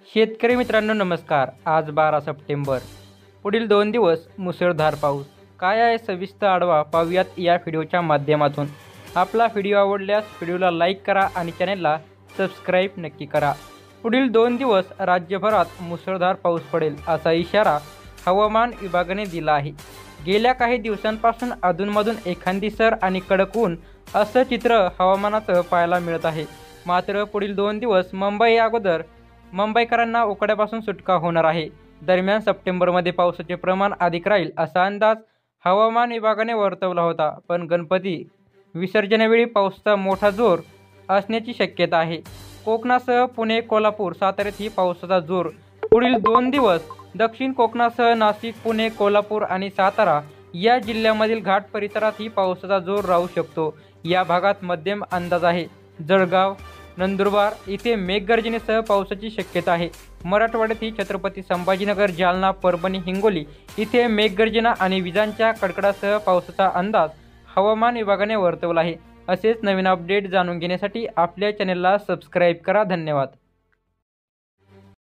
शेतकरी मित्रांनो नमस्कार. आज 12 सप्टेंबर. पुढील 2 दिवस मुसळधार पाऊस. काय आहे सविस्तर आढावा पाहूयात या व्हिडिओच्या माध्यमातून. आपला व्हिडिओ आवडल्यास व्हिडिओला लाईक करा आणि चॅनेलला सबस्क्राईब नक्की करा. पुढील 2 दिवस राज्यभरात मुसळधार पाऊस पडेल असा इशारा हवामान विभागाने दिला आहे. गेल्या काही दिवसांपासून अधूनमधून एखादी सर आणि कडक ऊन असं चित्र हवामानाचं पाहायला मिळत आहे. मात्र पुढील 2 दिवस मुंबईकरांना उकाड्यापासून सुटका होणार आहे. दरम्यान सप्टेंबरमध्ये पावसाचे प्रमाण अधिक राहील असा अंदाज हवामान विभागाने वर्तवला होता. पण गणपती विसर्जनावेळी पावसाचा मोठा जोर असण्याची शक्यता आहे. कोकणासह पुणे, कोल्हापूर, साताऱ्यातही पावसाचा जोर पुढील 2 दिवस. दक्षिण कोकणासह नाशिक, पुणे, कोल्हापूर आणि सातारा या जिल्ह्यांमधील घाट परिसरातही पावसाचा जोर राहू शकतो. या भागात मध्यम अंदाज आहे. जळगाव, नंदुरबार इथे मेघगर्जनेसह पावसाची शक्यता आहे. मराठवाड्यातही छत्रपती संभाजीनगर, जालना, परभणी, हिंगोली इथे मेघगर्जना आणि विजांच्या कडकडासह पावसाचा अंदाज हवामान विभागाने वर्तवला आहे. असेच नवीन अपडेट जाणून घेण्यासाठी आपल्या चॅनेलला सबस्क्राईब करा. धन्यवाद.